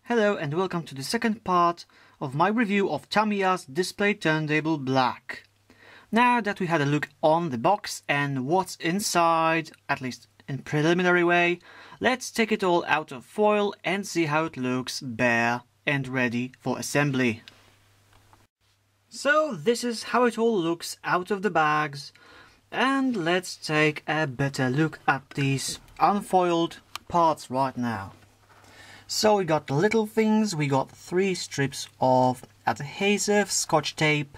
Hello and welcome to the second part of my review of Tamiya's Display Turntable Black. Now that we had a look on the box and what's inside, at least in preliminary way, let's take it all out of foil and see how it looks bare and ready for assembly. So this is how it all looks out of the bags, and let's take a better look at these unfoiled parts right now. So we got the little things, we got 3 strips of adhesive scotch tape,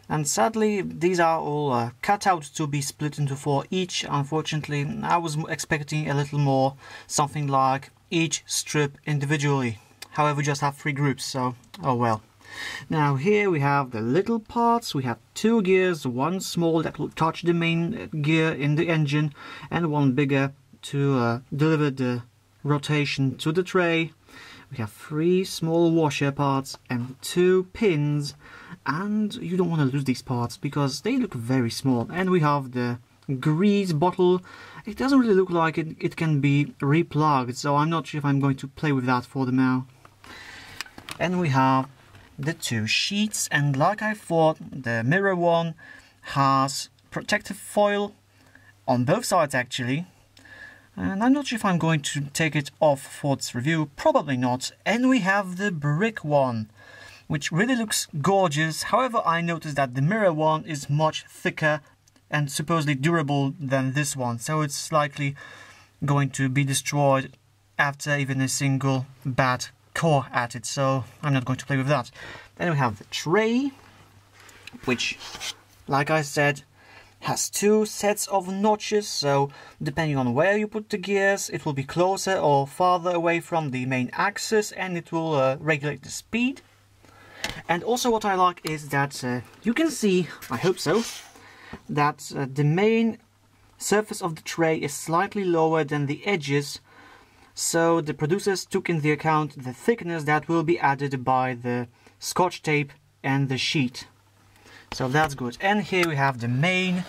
and sadly these are all cut out to be split into 4 each. Unfortunately, I was expecting a little more, something like each strip individually. However, we just have 3 groups, so oh well. Now here we have the little parts. We have 2 gears, one small that will touch the main gear in the engine, and one bigger to deliver the rotation to the tray. We have 3 small washer parts and 2 pins, and you don't want to lose these parts because they look very small. And we have the grease bottle. It doesn't really look like it can be replugged, so I'm not sure if I'm going to play with that for the now. And we have the 2 sheets, and like I thought, the mirror one has protective foil on both sides actually. And I'm not sure if I'm going to take it off for this review, probably not. And we have the brick one, which really looks gorgeous. However, I noticed that the mirror one is much thicker and supposedly durable than this one, so it's likely going to be destroyed after even a single bad core at it, so I'm not going to play with that. Then we have the tray, which, like I said, has 2 sets of notches, so depending on where you put the gears, it will be closer or farther away from the main axis, and it will regulate the speed. And also what I like is that you can see, I hope so, that the main surface of the tray is slightly lower than the edges, so the producers took into account the thickness that will be added by the scotch tape and the sheet. So that's good. And here we have the main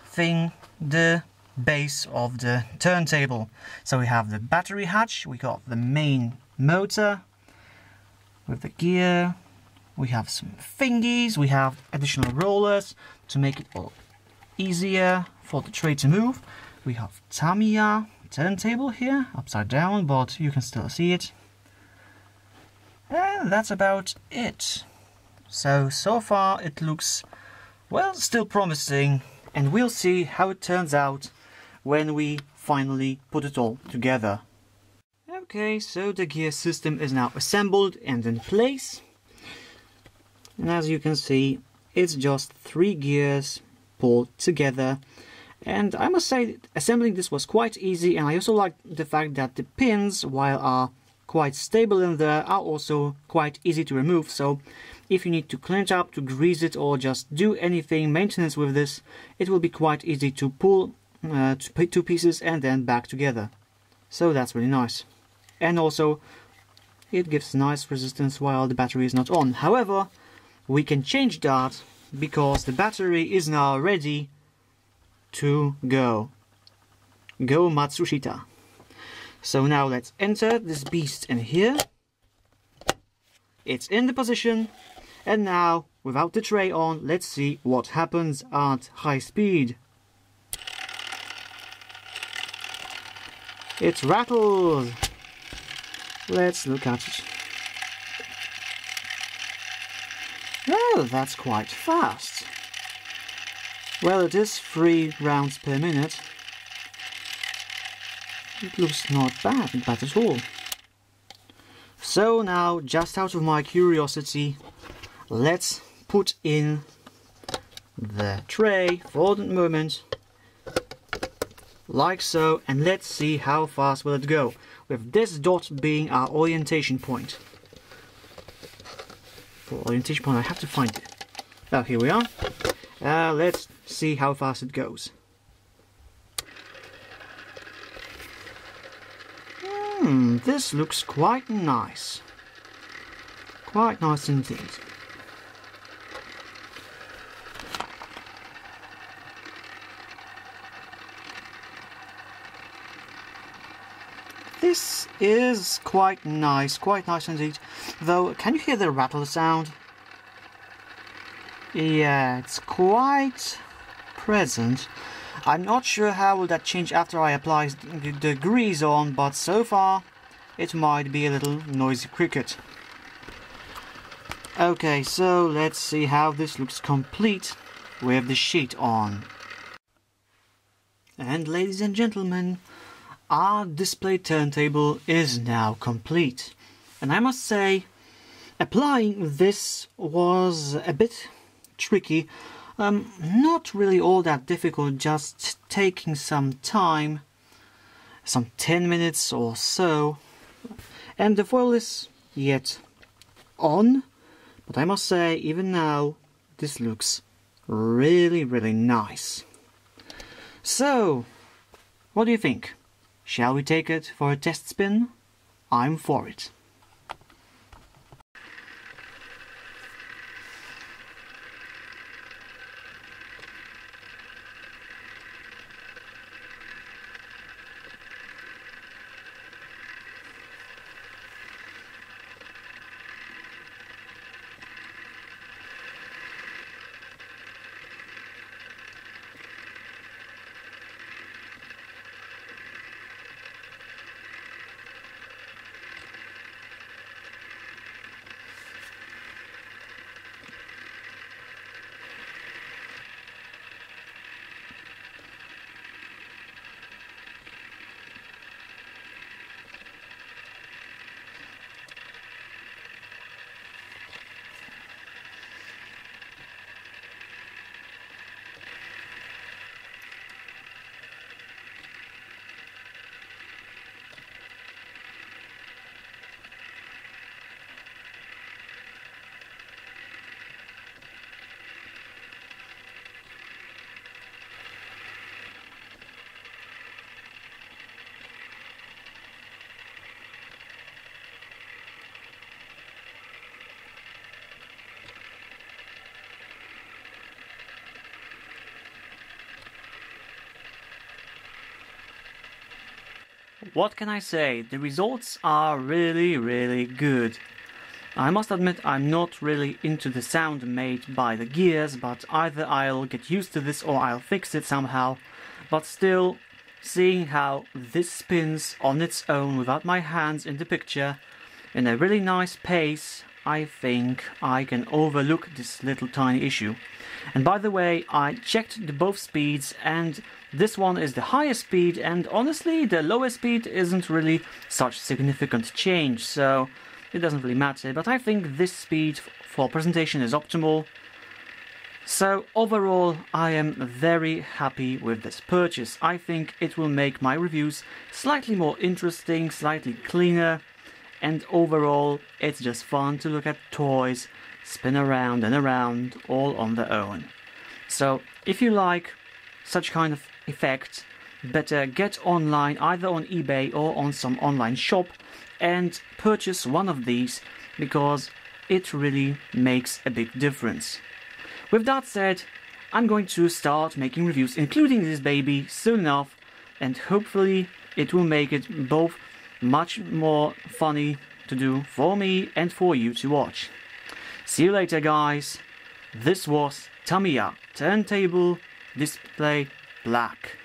thing, the base of the turntable. So we have the battery hatch, we got the main motor with the gear, we have some thingies, we have additional rollers to make it all easier for the tray to move. We have Tamiya turntable here, upside down, but you can still see it. And that's about it. So far it looks, well, still promising, and we'll see how it turns out when we finally put it all together. Okay, so the gear system is now assembled and in place. And as you can see, it's just 3 gears pulled together. And I must say, assembling this was quite easy, and I also like the fact that the pins, while are quite stable in there, are also quite easy to remove. So if you need to clean it up, to grease it, or just do anything maintenance with this, it will be quite easy to pull 2 pieces and then back together. So that's really nice. And also it gives nice resistance while the battery is not on. However, we can change that because the battery is now ready to go. Go Matsushita. So now let's enter this beast in here. It's in the position, and now without the tray on, let's see what happens at high speed. It rattles. Let's look at it. Well, that's quite fast. Well, it is 3 rounds per minute. It looks not bad at all. So now, just out of my curiosity, let's put in the tray for the moment, like so, and let's see how fast will it go, with this dot being our orientation point. For orientation point, I have to find it. Oh, here we are. Let's see how fast it goes. This looks quite nice. Quite nice indeed. this is quite nice indeed. Though, can you hear the rattle sound? Yeah, it's quite present. I'm not sure how will that change after I apply the grease on, but so far it might be a little noisy cricket. Okay, so let's see how this looks complete with the sheet on. And ladies and gentlemen, our display turntable is now complete. And I must say, applying this was a bit tricky. Not really all that difficult, just taking some time, some 10 minutes or so. And the foil is yet on, but I must say, even now, this looks really nice. So, what do you think? Shall we take it for a test spin? I'm for it. What can I say? The results are really good. I must admit I'm not really into the sound made by the gears, but either I'll get used to this or I'll fix it somehow. But still, seeing how this spins on its own without my hands in the picture, in a really nice pace, I think I can overlook this little tiny issue. And by the way, I checked the both speeds, and this one is the highest speed, and honestly the lower speed isn't really such significant change, so it doesn't really matter. But I think this speed for presentation is optimal. So overall, I am very happy with this purchase. I think it will make my reviews slightly more interesting, slightly cleaner, and overall it's just fun to look at toys spin around and around all on their own. So if you like such kind of effect, better get online either on eBay or on some online shop and purchase one of these, because it really makes a big difference. With that said, I'm going to start making reviews including this baby soon enough, and hopefully it will make it both much more funny to do for me and for you to watch. See you later, guys. This was Tamiya Turntable Display Black.